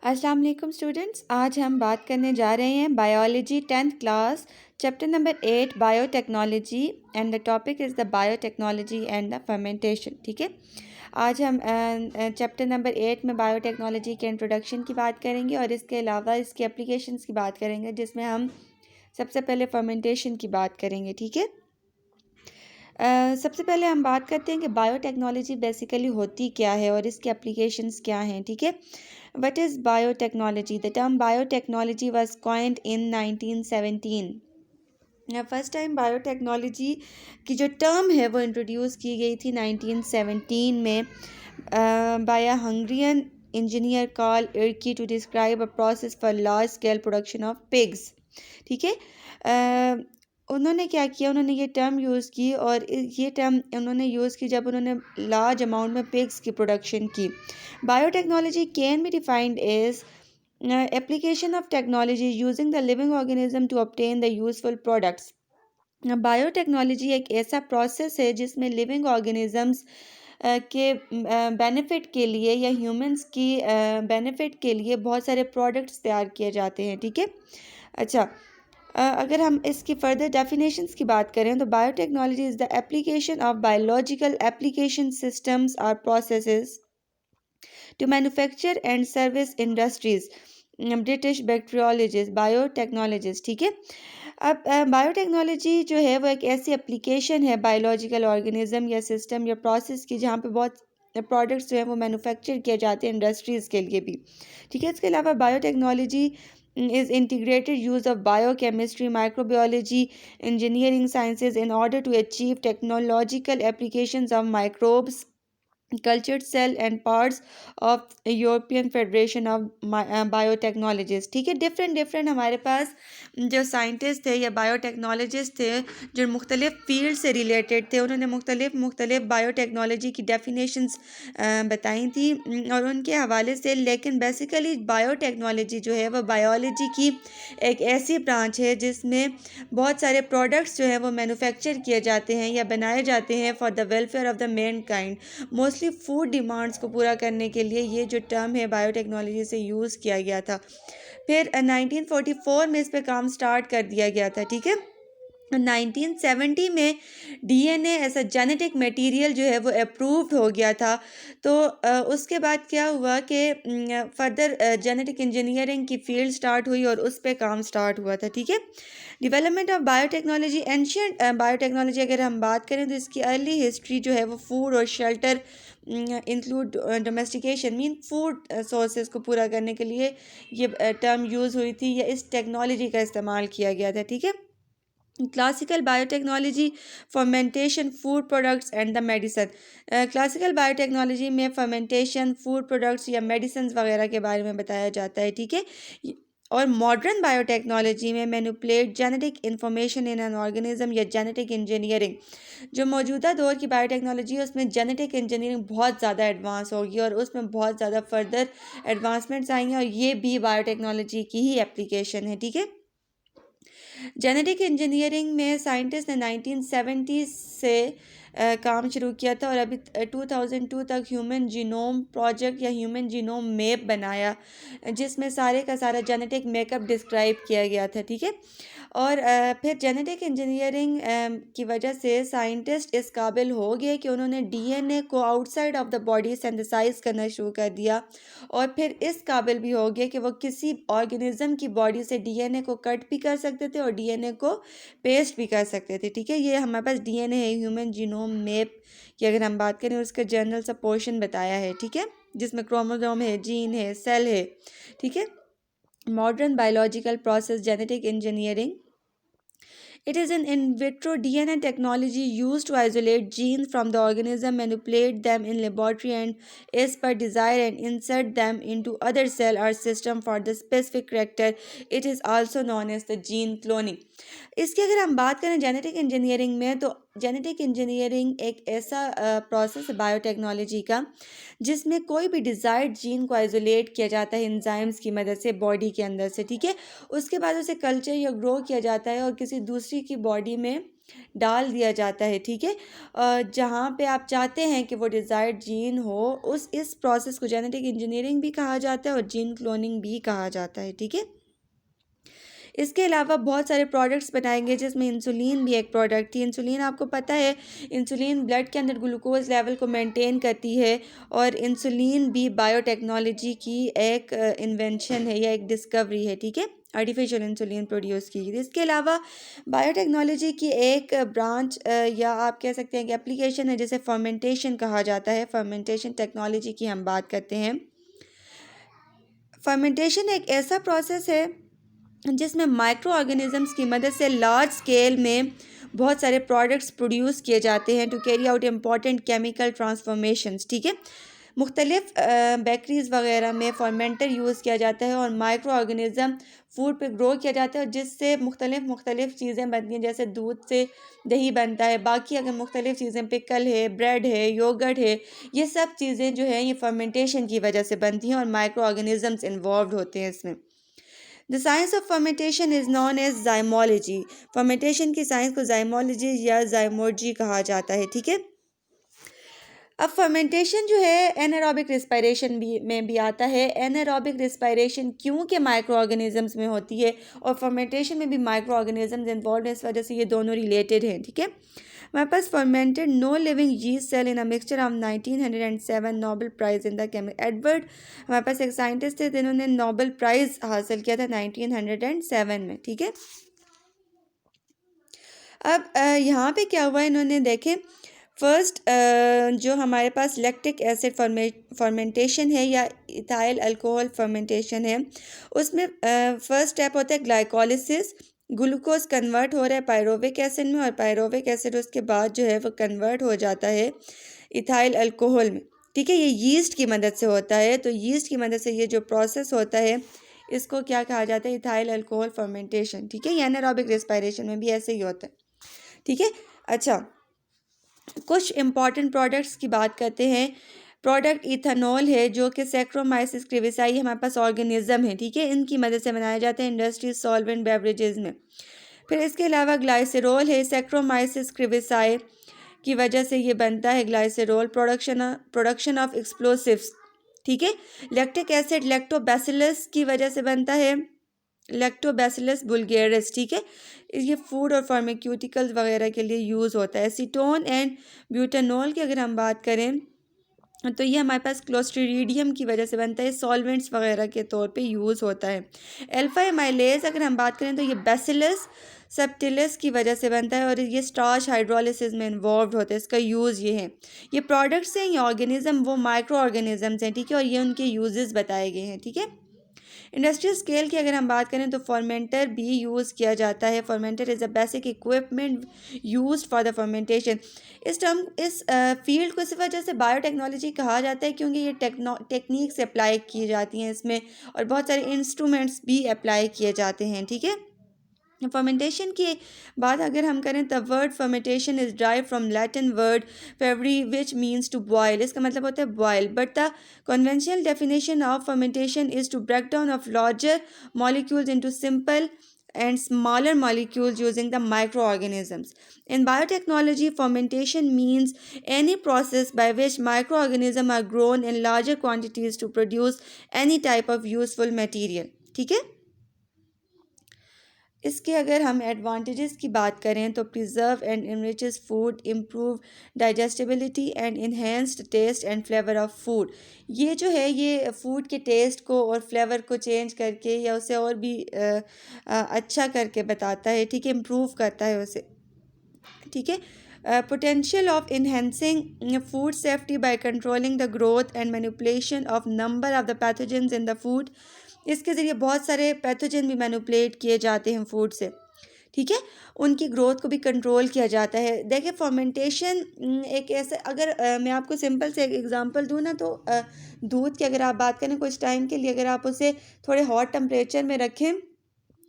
अस्सलाम वालेकुम स्टूडेंट्स। आज हम बात करने जा रहे हैं biology 10th class chapter number 8 biotechnology and the topic is the biotechnology and the fermentation. ठीक है, आज हम चैप्टर नंबर 8 में बायोटेक्नोलॉजी के इंट्रोडक्शन की बात करेंगे और इसके अलावा इसकी एप्लीकेशंस की बात करेंगे, जिसमें हम सबसे पहले फर्मेंटेशन की बात करेंगे। ठीक है, सबसे पहले हम बात करते हैं कि बायोटेक्नोलॉजी बेसिकली होती क्या है और इसके एप्लीकेशंस क्या हैं। ठीक है, what is biotechnology? The term biotechnology was coined in 1917। First time biotechnology की जो टर्म है वो इंट्रोड्यूस की गई थी 1917 में by a Hungarian engineer Karl Ereky to describe a process for large scale production of pigs. ठीक है, उन्होंने क्या किया, उन्होंने ये टर्म यूज़ की और ये टर्म उन्होंने यूज़ की जब उन्होंने लार्ज अमाउंट में पिग्स की प्रोडक्शन की। Biotechnology can be defined as application of technology using the living organism to obtain the useful products। Biotechnology एक ऐसा प्रोसेस है जिसमें लिविंग ऑर्गेनिजम्स के बेनिफिट के लिए या ह्यूमंस की बेनिफिट के लिए बहुत सारे प्रोडक्ट्स तैयार किए जाते हैं। ठीक है, अच्छा, अगर हम इसकी फर्दर डेफिनेशंस की बात करें तो biotechnology is the application of biological application systems और processes to manufacture and service industries। British bacteriologist biotechnologist. ठीक है, अब बायोटेक्नोलॉजी जो है वो एक ऐसी एप्लीकेशन है बायोलॉजिकल ऑर्गेनिज्म या सिस्टम या प्रोसेस की जहाँ पे बहुत प्रोडक्ट्स जो है वो मैन्युफैक्चर किए जाते हैं इंडस्ट्रीज़ के लिए भी। ठीक है, इसके अलावा biotechnology is integrated use of biochemistry, microbiology, engineering sciences in order to achieve technological applications of microbes, cultured cell and parts of European federation of biotechnologist. ठीक है, डिफरेंट हमारे पास जो साइंटिस्ट थे या बायोटेक्नोलॉजिस्ट थे जो मुख्तलिफ फील्ड से रिलेटेड थे, उन्होंने मुख्तलिफ बायोटेक्नोलॉजी की डेफिनेशंस बताई थी और उनके हवाले से। लेकिन बेसिकली बायोटेक्नोलॉजी जो है वह बायोलॉजी की एक ऐसी ब्रांच है जिसमें बहुत सारे प्रोडक्ट्स जो हैं वो मैन्युफैक्चर किए जाते हैं या बनाए जाते हैं for the welfare of the man kind. Mostly food demands को पूरा करने के लिए ये जो टर्म है बायोटेक्नोलॉजी से यूज़ किया गया था। फिर 1944 में इस पे काम स्टार्ट कर दिया गया था। ठीक है, 1970 में डीएनए ऐसा जेनेटिक मटेरियल जो है वो अप्रूव्ड हो गया था। तो उसके बाद क्या हुआ कि फर्दर जेनेटिक इंजीनियरिंग की फील्ड स्टार्ट हुई और उस पे काम स्टार्ट हुआ था। ठीक है, development of biotechnology ancient biotechnology अगर हम बात करें तो इसकी अर्ली हिस्ट्री जो है वो फूड और shelter include domestication mean food sources को पूरा करने के लिए ये टर्म यूज़ हुई थी या इस टेक्नोलॉजी का इस्तेमाल किया गया था। ठीक है, classical biotechnology fermentation food products and the medicine. Classical biotechnology में फर्मेंटेशन फूड प्रोडक्ट्स या मेडिसिन वगैरह के बारे में बताया जाता है। ठीक है, और मॉडर्न बायोटेक्नोलॉजी में manipulate genetic information in an organism या जेनेटिक इंजीनियरिंग। जो मौजूदा दौर की बायोटेक्नोलॉजी है उसमें जेनेटिक इंजीनियरिंग बहुत ज़्यादा एडवांस होगी और उसमें बहुत ज़्यादा फर्दर एडवांसमेंट्स आएंगे और ये भी बायोटेक्नोलॉजी की ही एप्लीकेशन है। ठीक है, जेनेटिक इंजीनियरिंग में साइंटिस्ट ने 1970 से काम शुरू किया था और अभी 2002 तक ह्यूमन जीनोम प्रोजेक्ट या ह्यूमन जीनोम मैप बनाया, जिसमें सारे का सारा जेनेटिक मेकअप डिस्क्राइब किया गया था। ठीक है, और फिर जेनेटिक इंजीनियरिंग की वजह से साइंटिस्ट इस काबिल हो गए कि उन्होंने डीएनए को outside of the body synthesize करना शुरू कर दिया और फिर इस काबिल भी हो गए कि वो किसी ऑर्गेनिज्म की बॉडी से डीएनए को कट भी कर सकते थे और डीएनए को पेस्ट भी कर सकते थे। ठीक है, ये हमारे पास डीएनए है, ह्यूमन जीनोम मैप की अगर हम बात करें उसका जनरल सा पोर्शन बताया है। ठीक है, जिसमें क्रोमोसोम है, जीन है, सेल है। ठीक है, modern biological process genetic engineering. It is an in vitro DNA technology used to isolate genes from the organism, manipulate them in laboratory, and, as per desire, and insert them into other cell or system for the specific character. It is also known as the gene cloning। इसकी अगर हम बात करें genetic engineering में तो genetic engineering एक ऐसा process है बायोटेक्नोलॉजी का जिसमें कोई भी डिज़ायर्ड जीन को आइसोलेट किया जाता है एंजाइम्स की मदद से बॉडी के अंदर से, ठीक है। उसके बाद उसे कल्चर या ग्रो किया जाता है और किसी दूसरी की बॉडी में डाल दिया जाता है, ठीक है। जहाँ पे आप चाहते हैं कि वो डिज़ायर्ड जीन हो, उस इस प्रोसेस को जेनेटिक इंजीनियरिंग भी कहा जाता है और जीन क्लोनिंग भी कहा जाता है, ठीक है। इसके अलावा बहुत सारे प्रोडक्ट्स बनाएंगे जिसमें इंसुलिन भी एक प्रोडक्ट थी। इंसुलिन आपको पता है, इंसुलिन ब्लड के अंदर ग्लूकोज लेवल को मेंटेन करती है और इंसुलिन भी बायोटेक्नोलॉजी की एक इन्वेंशन है या एक डिस्कवरी है, ठीक है। आर्टिफिशियल इंसुलिन प्रोड्यूस की गई। इसके अलावा बायोटेक्नोलॉजी की एक ब्रांच या आप कह सकते हैं कि एप्लीकेशन है जिसे फर्मेंटेशन कहा जाता है। फर्मेंटेशन टेक्नोलॉजी की हम बात करते हैं। फर्मेंटेशन एक ऐसा प्रोसेस है जिसमें माइक्रो ऑर्गेनिजम्स की मदद से लार्ज स्केल में बहुत सारे प्रोडक्ट्स प्रोड्यूस किए जाते हैं to carry out important chemical transformations, ठीक है। मुख्तलिफ बेकरीज वगैरह में फर्मेंटर यूज़ किया जाता है और माइक्रो ऑर्गेनिज़म फूड पे ग्रो किया जाता है और जिससे मुख्तलिफ चीज़ें बनती हैं, जैसे दूध से दही बनता है, बाकी अगर मुख्तलिफ चीज़ें पिकल है, ब्रेड है, योगर्ट है, ये सब चीज़ें जो है ये फर्मेंटेशन की वजह से बनती हैं और माइक्रो ऑर्गेनिजम्स इन्वॉल्व होते हैं इसमें। The science of fermentation is known as zymology. Fermentation की साइंस को जाइमोलॉजी या जाइमोलॉजी कहा जाता है, ठीक है। अब फर्मेंटेशन जो है एनारोबिक रिस्पायरेशन में भी आता है। एनारोबिक रिस्पायरेशन क्योंकि माइक्रो ऑर्गेनिजम्स में होती है और फर्मेंटेशन में भी माइक्रो ऑर्गेनिजम्स इन्वॉल्व हैं, इस वजह से ये दोनों रिलेटेड हैं, ठीक है। हमारे पास fermented no living yeast cell in a mixture of 1907 Nobel prize in the Edward. हमारे पास एक साइंटिस्ट थे जिन्होंने नोबेल प्राइज हासिल किया था 1907 में, ठीक है। अब यहाँ पे क्या हुआ, इन्होंने देखे फर्स्ट जो हमारे पास लैक्टिक एसिड फर्मेंटेशन है या इथाइल अल्कोहल फर्मेंटेशन है, उसमें फर्स्ट स्टेप होता है ग्लाइकोलिसिस। ग्लूकोज कन्वर्ट हो रहा है पायरोविक एसिड में और पायरोविक एसिड उसके बाद जो है वो कन्वर्ट हो जाता है इथाइल अल्कोहल में, ठीक है। ये यीस्ट की मदद से होता है। तो यीस्ट की मदद से ये जो प्रोसेस होता है इसको क्या कहा जाता है, इथाइल अल्कोहल फर्मेंटेशन, ठीक है। ये एनारोबिक रेस्पिरेशन में भी ऐसे ही होता है, ठीक है। अच्छा, कुछ इम्पॉर्टेंट प्रोडक्ट्स की बात करते हैं। प्रोडक्ट इथेनॉल है जो कि सैक्रोमाइसिस क्रिविसाई हमारे पास ऑर्गेनिज्म है, ठीक है। इनकी मदद से बनाया जाता है इंडस्ट्रीज सॉल्वेंट बेवरेजेस में। फिर इसके अलावा ग्लाइसरॉल है, सैक्रोमाइसिस क्रिविसाई की वजह से ये बनता है ग्लाइसरॉल। प्रोडक्शन ऑफ एक्सप्लोसिव्स, ठीक है। लैक्टिक एसिड लैक्टोबैसिलस की वजह से बनता है, लैक्टोबैसिलस बुल्गेरिस, ठीक है। ये फूड और फार्मास्यूटिकल्स वगैरह के लिए यूज़ होता है। एसीटोन एंड ब्यूटानॉल की अगर हम बात करें तो ये हमारे पास क्लोस्ट्रीडियम की वजह से बनता है, सॉल्वेंट्स वगैरह के तौर पे यूज़ होता है। अल्फा एमाइलेज अगर हम बात करें तो ये बैसिलस सबटिलिस की वजह से बनता है और ये स्टार्च हाइड्रोलिसिस में इन्वॉल्व होता है। इसका यूज़ ये है, ये प्रोडक्ट्स हैं, ये ऑर्गेनिज्म वो माइक्रो ऑर्गेनिजम्स हैं, ठीक है। और ये उनके यूजेस बताए गए हैं, ठीक है। इंडस्ट्रियल स्केल की अगर हम बात करें तो फर्मेंटर भी यूज़ किया जाता है। Fermenter is a basic equipment used for the fermentation. इस फील्ड को इस वजह से बायोटेक्नोलॉजी कहा जाता है क्योंकि ये टेक्निक्स अप्लाई की जाती हैं इसमें और बहुत सारे इंस्ट्रूमेंट्स भी अप्लाई किए जाते हैं, ठीक है। फर्मेंटेशन की बात अगर हम करें, the word fermentation is derived from Latin word fervere which means to boil. इसका मतलब होता है boil, but the conventional definition of fermentation is to break down of larger molecules into simple and smaller molecules using the microorganisms. In biotechnology, fermentation means any process by which microorganisms are grown in larger quantities to produce any type of useful material, ठीक है। इसके अगर हम advantages की बात करें तो preserve and enriches food, improve digestibility and enhanced taste and flavour of food. ये जो है ये फूड के टेस्ट को और फ्लेवर को चेंज करके या उसे और भी अच्छा करके बताता है, ठीक है, इम्प्रूव करता है उसे, ठीक है। Potential of enhancing food safety by controlling the growth and manipulation of number of the pathogens in the food. इसके ज़रिए बहुत सारे पैथोजन भी मैनिपुलेट किए जाते हैं फूड से, ठीक है। उनकी ग्रोथ को भी कंट्रोल किया जाता है। देखिए फर्मेंटेशन एक ऐसे, अगर मैं आपको सिंपल से एक एग्जांपल दूँ ना तो दूध की अगर आप बात करें कुछ टाइम के लिए अगर आप उसे थोड़े हॉट टेम्परेचर में रखें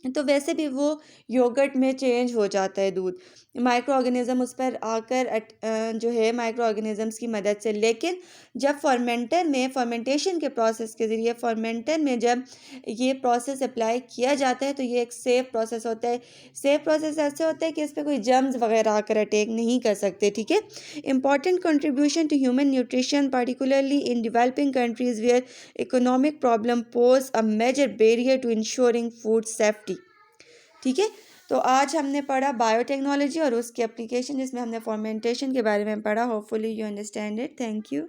तो वैसे भी वो योगर्ट में चेंज हो जाता है दूध, माइक्रो ऑर्गेनिज़म उस पर आकर जो है माइक्रो ऑर्गेनिज़म्स की मदद से। लेकिन जब फर्मेंटर में फर्मेंटेशन के प्रोसेस के ज़रिए फर्मेंटर में जब ये प्रोसेस अप्लाई किया जाता है तो ये एक सेफ़ प्रोसेस होता है। सेफ़ प्रोसेस ऐसे होता है कि इस पे कोई जर्म्स वगैरह आकर अटैक नहीं कर सकते, ठीक है। Important contribution to human nutrition particularly in developing countries where economic problem pose a major barrier to ensuring food safety, ठीक है। तो आज हमने पढ़ा बायोटेक्नोलॉजी और उसकी एप्लीकेशन, जिसमें हमने फर्मेंटेशन के बारे में पढ़ा। Hopefully you understand it. Thank you.